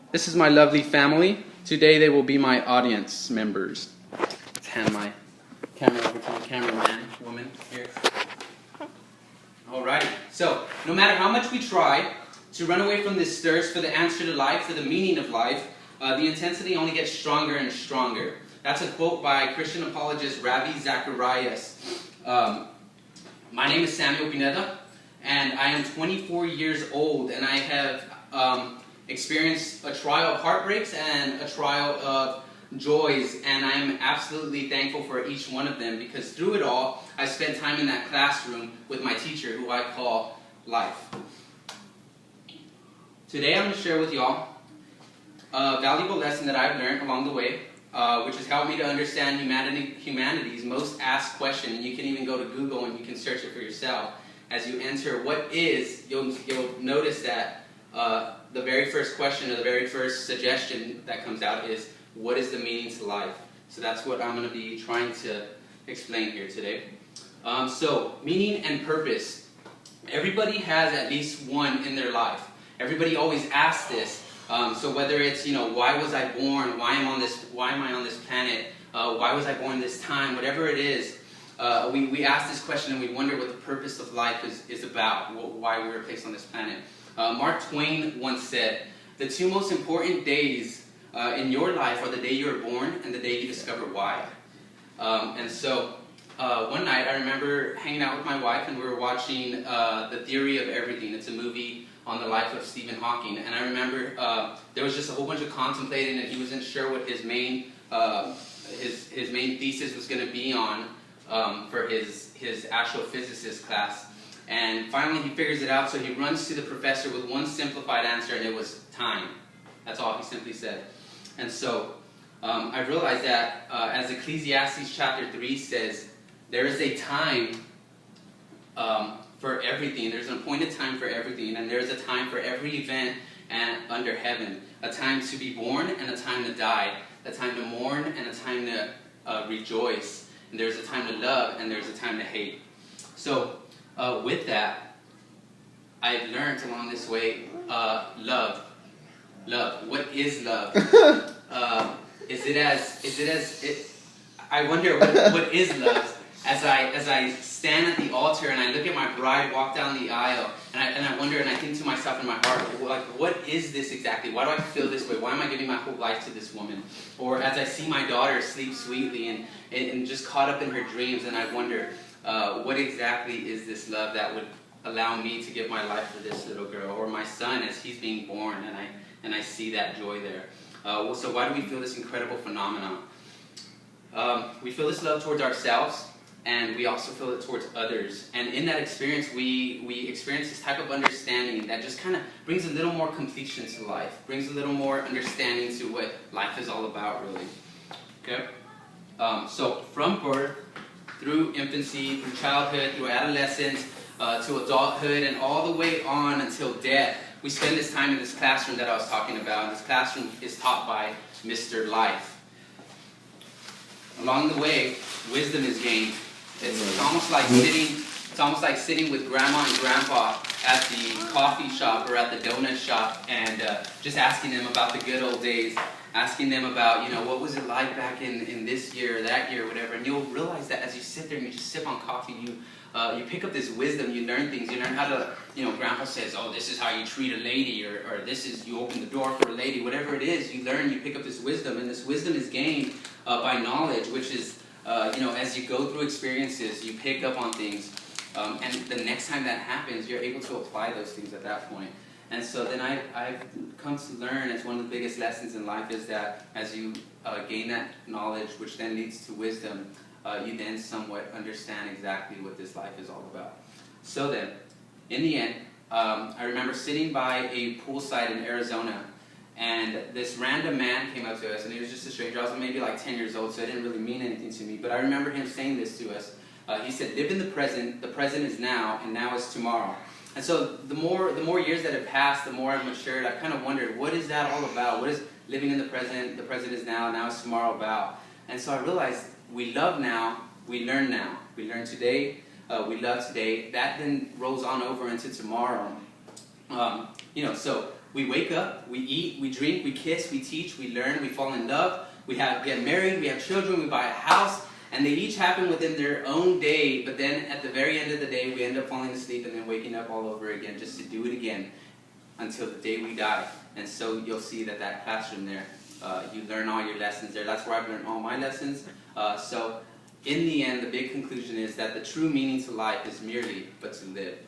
This is my lovely family. Today they will be my audience members. Let's hand my camera over to the cameraman woman here. Alrighty. So, no matter how much we try to run away from this thirst for the answer to life, for the meaning of life, the intensity only gets stronger and stronger. That's a quote by Christian apologist Ravi Zacharias. My name is Samuel Pineda, and I am 24 years old, and I have experienced a trial of heartbreaks and a trial of joys, and I am absolutely thankful for each one of them, because through it all, I spent time in that classroom with my teacher, who I call life. Today I'm going to share with y'all a valuable lesson that I've learned along the way, which has helped me to understand humanity's most asked question, and you can even go to Google and you can search it for yourself. As you enter what is, you'll notice that the very first question or the very first suggestion that comes out is, what is the meaning to life? So that's what I'm going to be trying to explain here today. So, meaning and purpose. Everybody has at least one in their life. Everybody always asks this. So whether it's, why was I born? Why am I on this planet? Why was I born this time? Whatever it is, we ask this question and we wonder what the purpose of life is about, why we were placed on this planet. Mark Twain once said, the two most important days in your life are the day you were born and the day you discover why. And so one night I remember hanging out with my wife and we were watching The Theory of Everything. It's a movie on the life of Stephen Hawking. And I remember there was just a whole bunch of contemplating, and he wasn't sure what his main thesis was going to be on for his astrophysicist class. And finally he figures it out, so he runs to the professor with one simplified answer, and it was time. That's all he simply said. And so I realized that as Ecclesiastes chapter 3 says, there is a time for everything. There's an appointed time for everything, and there's a time for every event under heaven. A time to be born and a time to die. A time to mourn and a time to rejoice. And there's a time to love and there's a time to hate. So with that, I've learned along this way, love. Love. What is love? I wonder what is love. As I stand at the altar and I look at my bride walk down the aisle, and I wonder and I think to myself in my heart, like, what is this exactly? Why do I feel this way? Why am I giving my whole life to this woman? Or as I see my daughter sleep sweetly and just caught up in her dreams, and I wonder, what exactly is this love that would allow me to give my life for this little girl? Or my son as he's being born, and I see that joy there. So why do we feel this incredible phenomenon? We feel this love towards ourselves, and we also feel it towards others. And in that experience, we experience this type of understanding that just kind of brings a little more completion to life, brings a little more understanding to what life is all about, really. Okay? So from birth, through infancy, through childhood, through adolescence, to adulthood, and all the way on until death, we spend this time in this classroom that I was talking about. And this classroom is taught by Mr. Life. Along the way, wisdom is gained. It's almost like sitting with grandma and grandpa at the coffee shop or at the donut shop and just asking them about the good old days, asking them about, what was it like back in this year or that year or whatever. And you'll realize that as you sit there and you just sip on coffee, you pick up this wisdom, you learn things, you learn how to, grandpa says, oh, this is how you treat a lady, or this is, you open the door for a lady, whatever it is, you learn, you pick up this wisdom, and this wisdom is gained by knowledge, which is, as you go through experiences, you pick up on things, and the next time that happens, you're able to apply those things at that point. And so then I've come to learn, as one of the biggest lessons in life is that as you gain that knowledge, which then leads to wisdom, you then somewhat understand exactly what this life is all about. So then, in the end, I remember sitting by a poolside in Arizona, and this random man came up to us, and he was just a stranger. I was maybe like 10 years old, so it didn't really mean anything to me, but I remember him saying this to us. He said, live in the present is now, and now is tomorrow. And so the more years that have passed, the more I've matured, I've kind of wondered, what is that all about? What is living in the present is now is tomorrow about? And so I realized, we love now, we learn now. We learn today, we love today. That then rolls on over into tomorrow. So We wake up, we eat, we drink, we kiss, we teach, we learn, we fall in love, get married, we have children, we buy a house, and they each happen within their own day, but then at the very end of the day, we end up falling asleep and then waking up all over again just to do it again until the day we die. And so you'll see that classroom there, you learn all your lessons there. That's where I've learned all my lessons. So in the end, the big conclusion is that the true meaning to life is merely but to live.